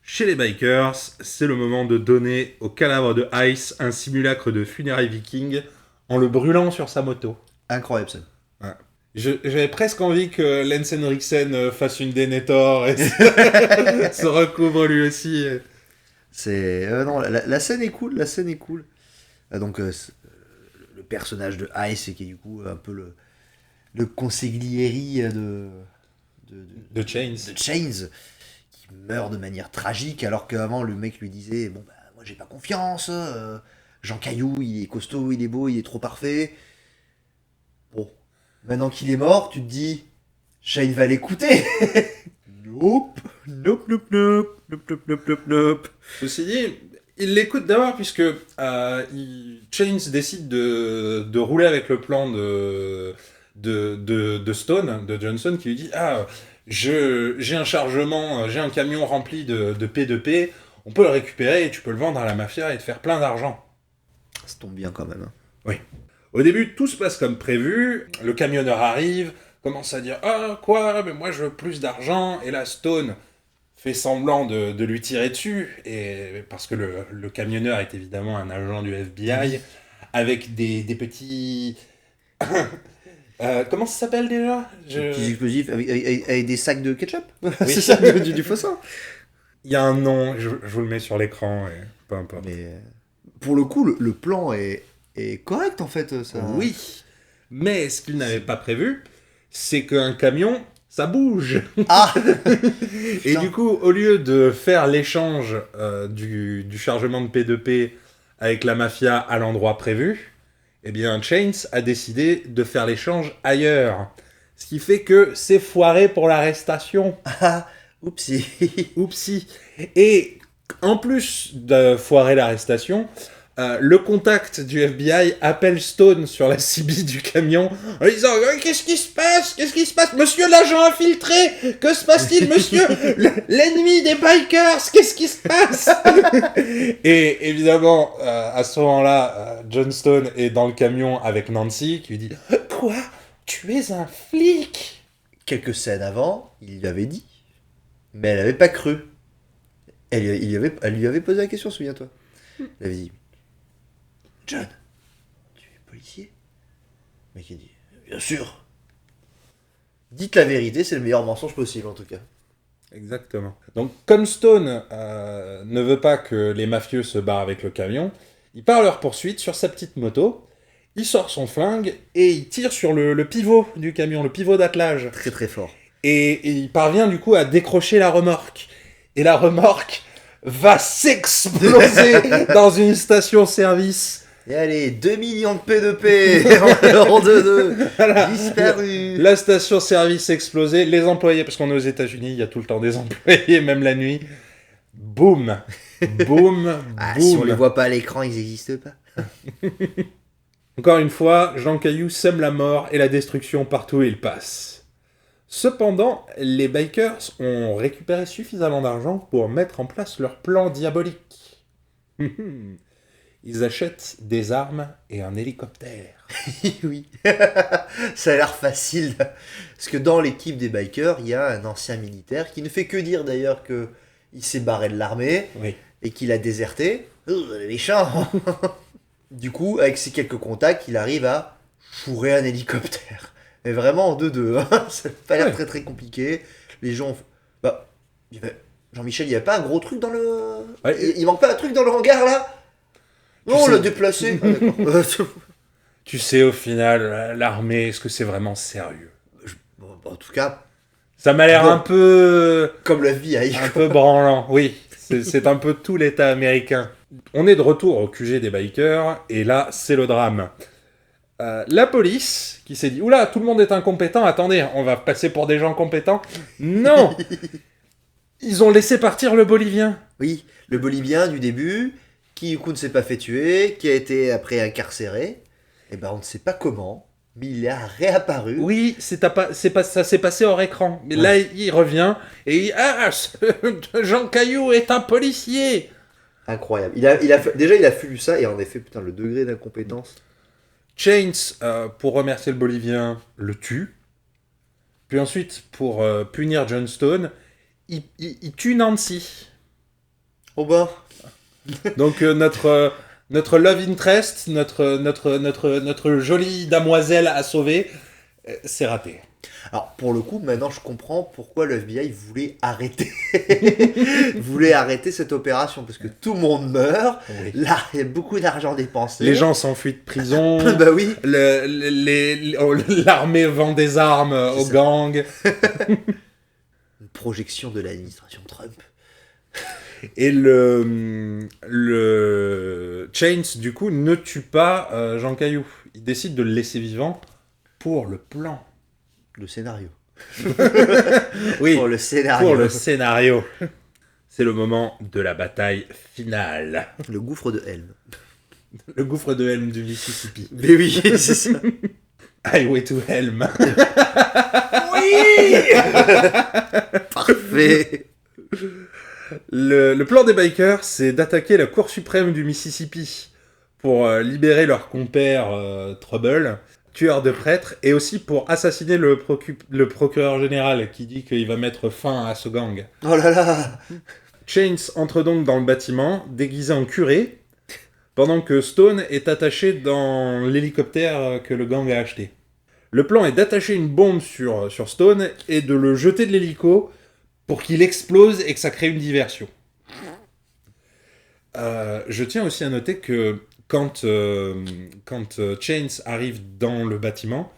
Chez les bikers, c'est le moment de donner au cadavre de Ice un simulacre de funérailles viking en le brûlant sur sa moto. Incroyable ça. J'avais presque envie que Lance Henriksen fasse une Denethor et se recouvre lui aussi. C'est non, la scène est cool, la scène est cool. Donc le personnage de Ice qui est du coup un peu le consiglieri De Chains. de Chains qui meurt de manière tragique alors qu'avant le mec lui disait bon bah moi j'ai pas confiance, Jean Caillou il est costaud, il est beau, il est trop parfait. Bon, maintenant qu'il est mort, tu te dis Shane va l'écouter. Nope. Nope. Ceci dit, il l'écoute d'abord puisque Chains décide de rouler avec le plan de Stone, de Johnson, qui lui dit j'ai un chargement, j'ai un camion rempli de P2P, on peut le récupérer et tu peux le vendre à la mafia et te faire plein d'argent. Ça tombe bien quand même. Hein. Oui. Au début, tout se passe comme prévu, le camionneur arrive, commence à dire « Ah, quoi, mais moi je veux plus d'argent », et là Stone fait semblant de lui tirer dessus, et parce que le camionneur est évidemment un agent du FBI, avec des petits... comment ça s'appelle déjà Petits explosifs avec des sacs de ketchup. Oui. C'est ça, du fossin. Il y a un nom, je vous le mets sur l'écran, et peu importe. Mais pour le coup, le plan est correct en fait. Ça... Oui, mais ce qu'il n'avait pas prévu, c'est qu'un camion, ça bouge. Ah. Et du coup, au lieu de faire l'échange du chargement de P2P avec la mafia à l'endroit prévu, eh bien Chains a décidé de faire l'échange ailleurs. Ce qui fait que c'est foiré pour l'arrestation. Ah, oupsie. Oupsie. Et en plus de foirer l'arrestation, le contact du FBI appelle Stone sur la CB du camion en disant « Qu'est-ce qui se passe ? Qu'est-ce qui se passe ? Monsieur l'agent infiltré ! Que se passe-t-il, monsieur ? L'ennemi des bikers ! Qu'est-ce qui se passe ?» Et évidemment, à ce moment-là, John Stone est dans le camion avec Nancy qui lui dit « Quoi ? Tu es un flic ?» Quelques scènes avant, il lui avait dit, mais elle n'avait pas cru. Elle lui avait posé la question, souviens-toi. Elle avait dit John, tu es policier ? Le mec il dit bien sûr. Dites la vérité, c'est le meilleur mensonge possible en tout cas. Exactement. Donc, comme Stone ne veut pas que les mafieux se barrent avec le camion, il part à leur poursuite sur sa petite moto, il sort son flingue et il tire sur le pivot du camion, le pivot d'attelage. Très très fort. Et il parvient du coup à décrocher la remorque. Et la remorque va s'exploser dans une station-service. Et allez, 2 millions de P2P en 2-2, Voilà. disparu. La station-service explosée, les employés, parce qu'on est aux États-Unis, il y a tout le temps des employés, même la nuit. Boum, boum, Ah, boum. si on les voit pas à l'écran, ils n'existent pas. Encore une fois, Jean Caillou sème la mort et la destruction partout où il passe. Cependant, les bikers ont récupéré suffisamment d'argent pour mettre en place leur plan diabolique. Ils achètent des armes et un hélicoptère. Oui, ça a l'air facile. Parce que dans l'équipe des bikers, il y a un ancien militaire qui ne fait que dire d'ailleurs que il s'est barré de l'armée Oui. et qu'il a déserté. Les méchants. Du coup, avec ses quelques contacts, il arrive à fourrer un hélicoptère. Mais vraiment en 2-2. Hein. Ça n'a pas l'air Ouais. très très compliqué. Les gens... Bah, Jean-Michel, il n'y a pas un gros truc dans le... Ouais. Il manque pas un truc dans le hangar là ? Non, on l'a déplacé. Ah, d'accord. Tu sais, au final, l'armée, est-ce que c'est vraiment sérieux ? Bon, en tout cas, Ça m'a l'air Bon. un peu comme la vie un peu branlant. Oui, c'est un peu tout l'État américain. On est de retour au QG des bikers, et là, c'est le drame. La police, qui s'est dit « Oula, tout le monde est incompétent, attendez, on va passer pour des gens compétents. » Non. Ils ont laissé partir le Bolivien. Oui, le Bolivien du début, qui du coup ne s'est pas fait tuer, qui a été après incarcéré, et ben on ne sait pas comment, mais il a réapparu. Oui, ça s'est passé hors écran. Mais là, il revient et il... Ah, Jean Caillou est un policier. Incroyable. Déjà, il a vu ça, et en effet, putain, le degré d'incompétence. Chains, pour remercier le Bolivien, le tue. Puis ensuite, pour punir John Stone, il tue Nancy. Oh bah. Donc notre love interest, notre jolie damoiselle à sauver, c'est raté. Alors, pour le coup, maintenant, je comprends pourquoi le FBI voulait arrêter. voulait arrêter cette opération, parce que tout le monde meurt. Oui. Là, il y a beaucoup d'argent dépensé. Les gens s'enfuient de prison. Bah oui. L'armée vend des armes aux gangs. Une projection de l'administration Trump. Et le Chains, du coup, ne tue pas Jean Caillou. Il décide de le laisser vivant pour le plan. Le scénario. Oui, Pour le scénario. pour le scénario. C'est le moment de la bataille finale. Le gouffre de Helm. Le gouffre de Helm du Mississippi. Mais oui, c'est ça. Highway to Helm. Oui. Parfait. Le plan des bikers, c'est d'attaquer la Cour suprême du Mississippi pour libérer leur compère Trouble, tueur de prêtres, et aussi pour assassiner le procureur général qui dit qu'il va mettre fin à ce gang. Oh là là. Chains entre donc dans le bâtiment, déguisé en curé, pendant que Stone est attaché dans l'hélicoptère que le gang a acheté. Le plan est d'attacher une bombe sur Stone et de le jeter de l'hélico pour qu'il explose et que ça crée une diversion. Je tiens aussi à noter que quand Chains arrive dans le bâtiment,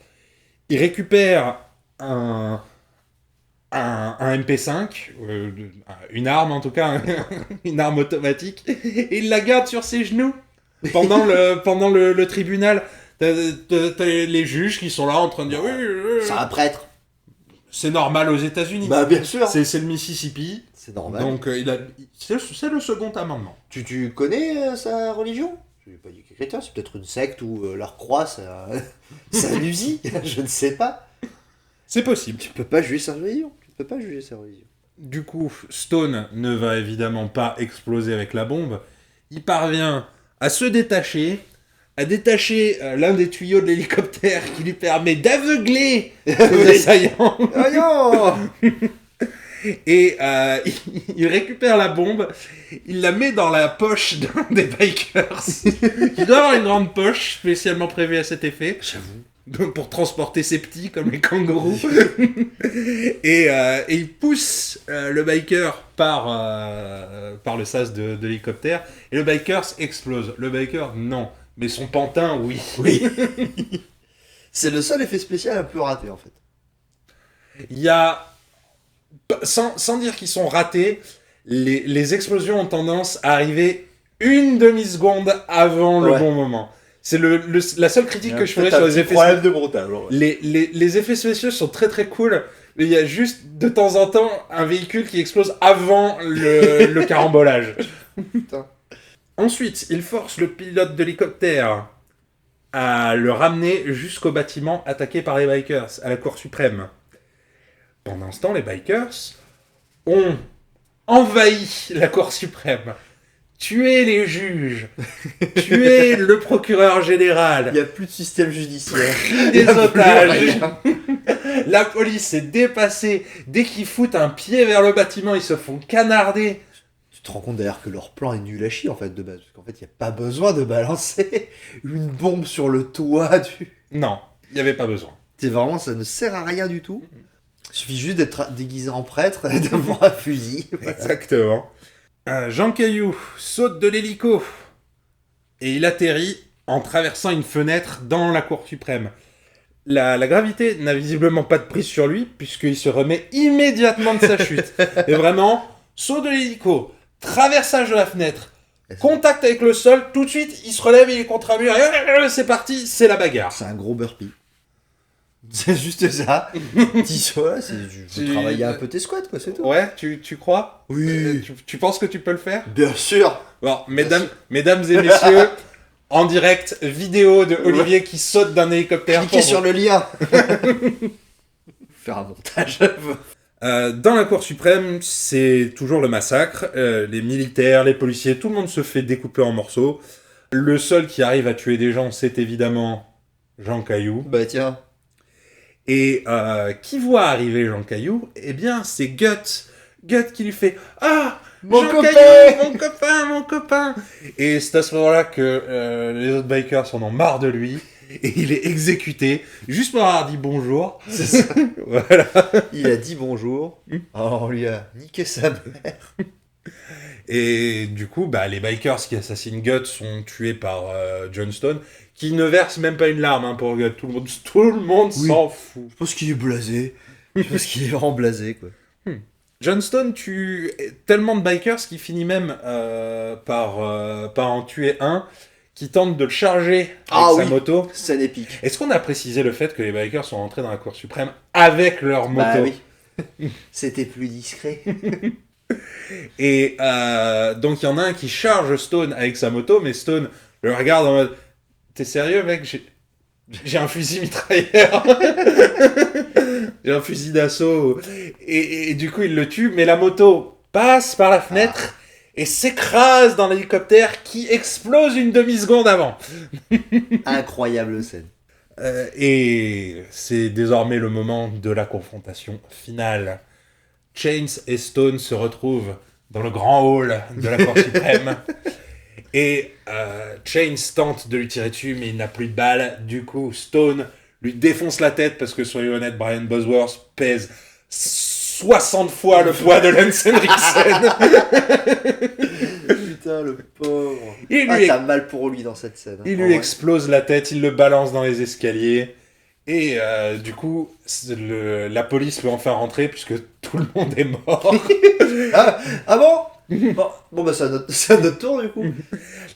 il récupère un MP5, une arme en tout cas, une arme automatique, et il la garde sur ses genoux pendant le tribunal. T'as les juges qui sont là en train de dire oui, C'est un prêtre. c'est normal aux États-Unis. Bah bien sûr. C'est le Mississippi. C'est normal. Donc c'est le second amendement. Tu connais sa religion? Je n'ai pas dit qu'il est chrétien, c'est peut-être une secte où leur croix, ça l'usine. Je ne sais pas. C'est possible. Tu peux pas juger sa religion. Tu peux pas juger sa religion. Du coup, Stone ne va évidemment pas exploser avec la bombe. Il parvient à se détacher, à détacher l'un des tuyaux de l'hélicoptère qui lui permet d'aveugler les assaillants. Oh non. Et il récupère la bombe, il la met dans la poche d'un des bikers. Il doit avoir une grande poche spécialement prévue à cet effet. J'avoue. Pour transporter ses petits comme les kangourous. et il pousse le biker par le sas de l'hélicoptère. Et le biker explose. Le biker, non. Mais son pantin, oui. Oui. C'est le seul effet spécial un peu raté en fait. Il y a... Sans dire qu'ils sont ratés, les explosions ont tendance à arriver une demi-seconde avant le bon moment. C'est la seule critique que je ferais sur les effets spéciaux. De montage. Ouais. Les effets spéciaux sont très très cool, mais il y a juste de temps en temps un véhicule qui explose avant le carambolage. Putain. Ensuite, il force le pilote d'hélicoptère à le ramener jusqu'au bâtiment attaqué par les bikers, à la Cour suprême. Pendant ce temps, les bikers ont envahi la Cour suprême, tué les juges, tué le procureur général. Il n'y a plus de système judiciaire. Des otages. La police s'est dépassée. Dès qu'ils foutent un pied vers le bâtiment, ils se font canarder. Tu te rends compte d'ailleurs que leur plan est nul à chier en fait de base. Parce qu'en fait, il n'y a pas besoin de balancer une bombe sur le toit du... Non, il n'y avait pas besoin. C'est vraiment, ça ne sert à rien du tout. Il suffit juste d'être déguisé en prêtre et d'avoir un fusil. Exactement. Jean Caillou saute de l'hélico et il atterrit en traversant une fenêtre dans la Cour suprême. La gravité n'a visiblement pas de prise sur lui puisqu'il se remet immédiatement de sa chute. Et vraiment, saut de l'hélico, traversage de la fenêtre, contact avec le sol, tout de suite il se relève, il est contre un mur, et c'est parti, c'est la bagarre. C'est un gros burpee. C'est juste ça. Dis-toi, faut travailler un peu tes squats, quoi, c'est tout. Ouais, tu crois? Oui. Tu penses que tu peux le faire? Bien sûr. Bon, mesdames et messieurs, En direct, vidéo de Olivier qui saute d'un hélicoptère. Cliquez sur le lien. Faire un montage. Dans la Cour suprême, c'est toujours le massacre. Les militaires, les policiers, tout le monde se fait découper en morceaux. Le seul qui arrive à tuer des gens, c'est évidemment Jean Caillou. Bah tiens. Et qui voit arriver Jean Caillou? Eh bien, c'est Gut. Gut qui lui fait « Ah, Mon Jean copain Caillou, mon copain !» Et c'est à ce moment-là que les autres bikers en ont marre de lui. Et il est exécuté, juste pour avoir dit bonjour. C'est ça. Voilà. Il a dit bonjour. Alors on lui a niqué sa mère. Et du coup, bah, les bikers qui assassinent Gut sont tués par John Stone, qui ne verse même pas une larme hein, pour Gut. Tout le monde Oui. s'en fout. Je pense qu'il est blasé. Je pense qu'il est vraiment blasé, quoi. John Stone tue tellement de bikers qu'il finit même par en tuer un qui tente de le charger avec sa moto. Scène épique. Est-ce qu'on a précisé le fait que les bikers sont rentrés dans la Cour suprême avec leur moto? Bah oui. C'était plus discret. Et donc il y en a un qui charge Stone avec sa moto, mais Stone le regarde en mode « T'es sérieux mec? J'ai un fusil mitrailleur. J'ai un fusil d'assaut. » Et du coup il le tue, mais la moto passe par la fenêtre et s'écrase dans l'hélicoptère qui explose une demi-seconde avant. Incroyable scène. Et c'est désormais le moment de la confrontation finale. Chains et Stone se retrouvent dans le grand hall de la Cour suprême. Et Chains tente de lui tirer dessus, mais il n'a plus de balles. Du coup, Stone lui défonce la tête parce que, soyons honnêtes, Brian Bosworth pèse 60 fois le poids de Lance Henriksen. Putain, le pauvre. Il T'as mal pour lui dans cette scène. Il lui explose la tête, il le balance dans les escaliers. Et du coup, la police peut enfin rentrer puisque tout le monde est mort. Ah bon? Bon bah c'est à notre tour du coup.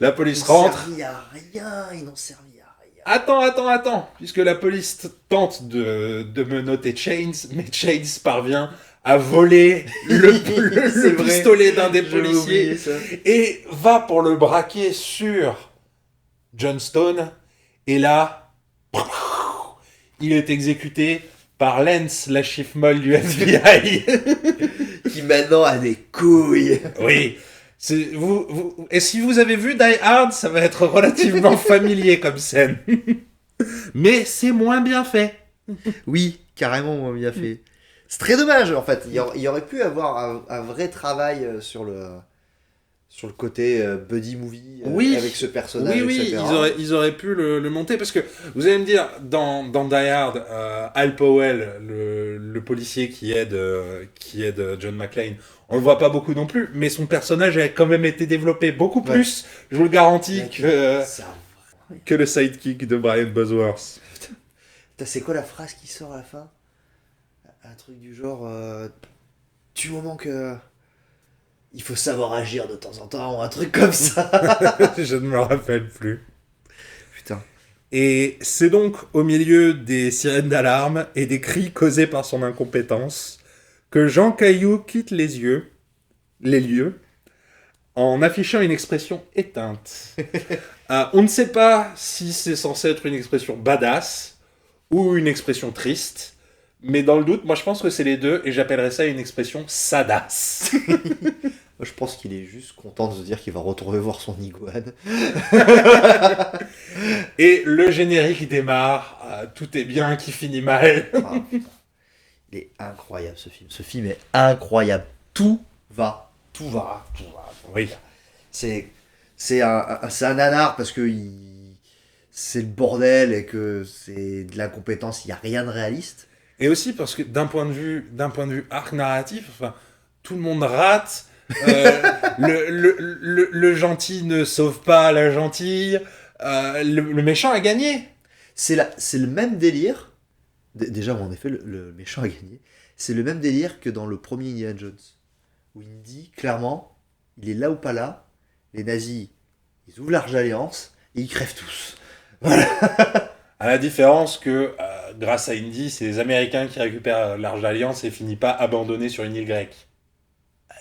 La police Ils n'ont rentre. servi à rien, ils n'ont servi à rien. Attends, puisque la police tente de menotter Chains, mais Chains parvient à voler le pistolet d'un des policiers et va pour le braquer sur John Stone. Et là, il est exécuté par Lance, la chief molle du FBI. Qui maintenant a des couilles. Oui. Et si vous avez vu Die Hard, ça va être relativement familier comme scène. Mais c'est moins bien fait. Oui, carrément moins bien fait. C'est très dommage en fait. Il y aurait pu avoir un vrai travail sur le côté buddy movie avec ce personnage. Oui, etc. ils auraient pu le monter parce que vous allez me dire dans Die Hard, Al Powell, le policier qui aide John McClane, on le voit pas beaucoup non plus, mais son personnage a quand même été développé beaucoup plus, je vous le garantis, que le sidekick de Brian Bosworth. Putain, c'est quoi la phrase qui sort à la fin? Un truc du genre du moment que il faut savoir agir de temps en temps, ou un truc comme ça. Je ne me rappelle plus. Putain. Et c'est donc au milieu des sirènes d'alarme et des cris causés par son incompétence que Jean Caillou quitte les lieux, en affichant une expression éteinte. On ne sait pas si c'est censé être une expression badass ou une expression triste, mais dans le doute, moi je pense que c'est les deux, et j'appellerais ça une expression sadass. Je pense qu'il est juste content de se dire qu'il va retrouver voir son iguane. Et le générique démarre, tout est bien qui finit mal. Il est incroyable ce film. Ce film est incroyable. Tout va. Oui. C'est un nanar parce que c'est le bordel et que c'est de l'incompétence. Il n'y a rien de réaliste. Et aussi parce que d'un point de vue arc narratif, enfin, tout le monde rate. Le gentil ne sauve pas la gentille. Le méchant a gagné. C'est le même délire. Déjà, en effet, le méchant a gagné. C'est le même délire que dans le premier Indiana Jones. Où il dit clairement, il est là ou pas là. Les nazis, ils ouvrent l'Arche d'Alliance et ils crèvent tous. Voilà. À la différence que, grâce à Indy, c'est les Américains qui récupèrent l'Arche d'Alliance et finissent pas abandonnés sur une île grecque.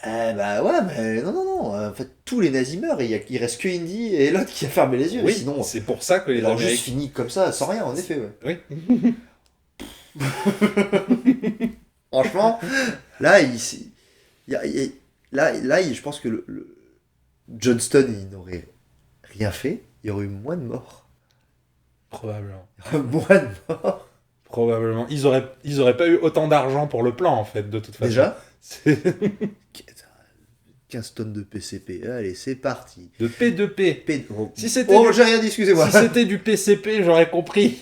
Bah ouais, mais non. En fait, tous les nazis meurent et il reste que Indy et l'autre qui a fermé les yeux. Oui, Sinon, c'est pour ça que les il aurait juste Américains... fini comme ça, sans rien, en effet. Ouais. Oui. Franchement, là, je pense que Johnston, il n'aurait rien fait. Il y aurait eu moins de morts. Probablement. Moins de morts. Probablement. Ils auraient pas eu autant d'argent pour le plan, en fait, de toute façon. Déjà C'est 15 tonnes de PCP. Allez, c'est parti. de P2P. Oh, Si c'était oh du- j'ai rien dit, excusez-moi. Si c'était du PCP, j'aurais compris.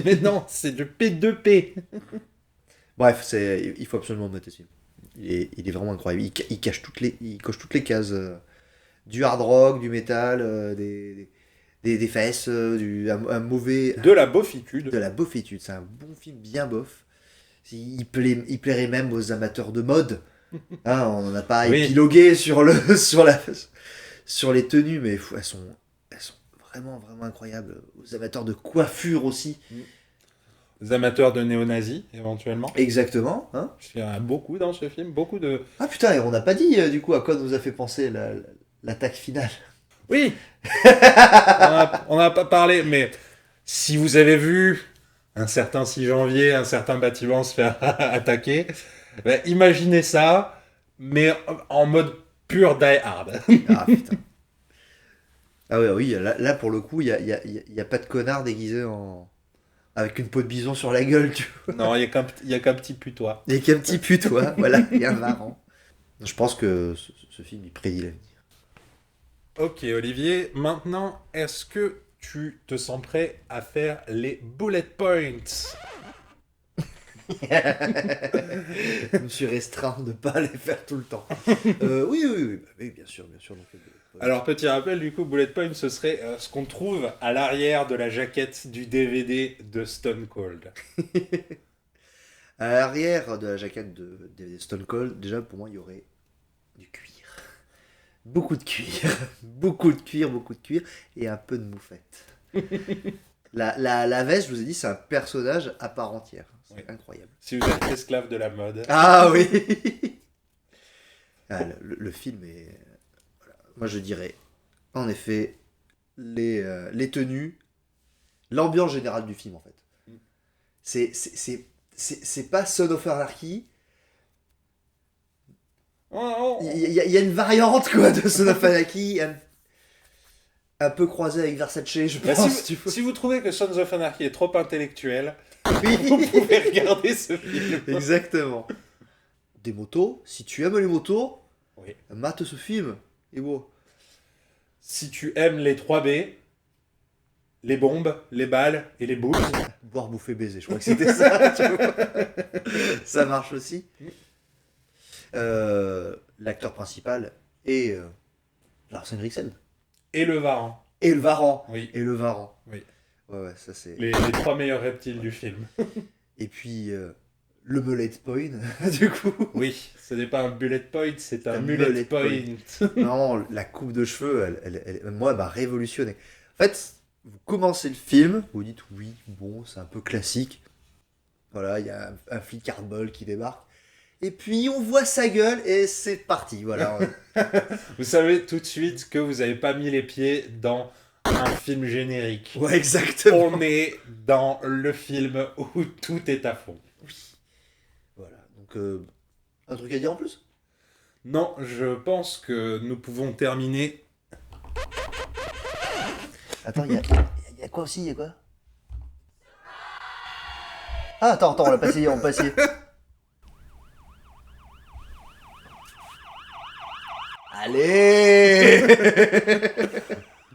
Mais non, c'est du P2P. Bref, il faut absolument noter ce film. Il est vraiment incroyable. Il coche toutes les cases. Du hard rock, du métal, des fesses, un mauvais... De la bofitude. De la bofitude. C'est un bon film bien bof. Il plairait même aux amateurs de mode. Hein, on n'en a pas Oui. épilogué sur les tenues, mais elles sont vraiment, vraiment incroyables. Aux amateurs de coiffure aussi. Les amateurs de néo-nazis, éventuellement. Exactement. Hein. Il y en a beaucoup dans ce film, beaucoup de... Ah putain, et on n'a pas dit du coup à quoi nous a fait penser l'attaque finale. Oui. On n'a pas parlé, mais si vous avez vu un certain 6 janvier, un certain bâtiment se faire attaquer, ben, imaginez ça, mais en mode pur die hard. Ah putain. Ah ouais, oui, là pour le coup, il y a pas de connard déguisé avec une peau de bison sur la gueule, tu vois. Non, il y a qu'un petit putois. Il y a qu'un petit putois, voilà, il y a un marrant. Je pense que ce film, il prédit l'avenir. Ok, Olivier, maintenant, est-ce que tu te sens prêt à faire les bullet points? Je me suis restreint de ne pas les faire tout le temps. Oui, bien sûr. Donc, Alors, petit rappel, du coup, bullet point, ce serait ce qu'on trouve à l'arrière de la jaquette du DVD de Stone Cold. à l'arrière de la jaquette de Stone Cold, déjà pour moi, il y aurait du cuir. Beaucoup de cuir. beaucoup de cuir et un peu de moufette. La veste, je vous ai dit, c'est un personnage à part entière. C'est Oui. incroyable. Si vous êtes esclave de la mode. Ah oui. Le film est... voilà. Moi je dirais, en effet, les tenues, l'ambiance générale du film en fait. C'est pas Son of Anarchy. Il y a une variante quoi de Son of Anarchy, un peu croisé avec Versace, je Bah, pense. si vous trouvez que Sons of Anarchy est trop intellectuel, Oui. vous pouvez regarder ce film. Exactement. Des motos, si tu aimes les motos, Oui. mate ce film. Et beau. Si tu aimes les 3B, les bombes, les balles et les boules, Boire, bouffer, baiser, je crois que c'était ça. Tu vois. Ça marche aussi. L'acteur principal est Lars Henriksen. et le varan. Et le Varan. Oui. Et le Varan. Oui. Ouais, ça c'est. Les 3 meilleurs reptiles du film. Et puis le bullet point, du coup. Oui, ce n'est pas un bullet point, c'est un Un mullet mullet point. Non, la coupe de cheveux, moi, elle m'a révolutionné. En fait, vous commencez le film, vous dites oui, bon, c'est un peu classique. Voilà, il y a un flic hardball qui débarque. Et puis on voit sa gueule et c'est parti. Voilà. Vous savez tout de suite que vous n'avez pas mis les pieds dans un film générique. Ouais, exactement. On est dans le film où tout est à fond. Voilà. Donc, un truc à dire en plus? Non, je pense que nous pouvons terminer. Attends, il y a quoi aussi? Il y a quoi? Ah, attends, on l'a passé, on l'a passé. Allez.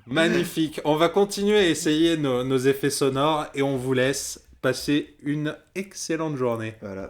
Magnifique. On va continuer à essayer nos effets sonores et on vous laisse passer une excellente journée. Voilà.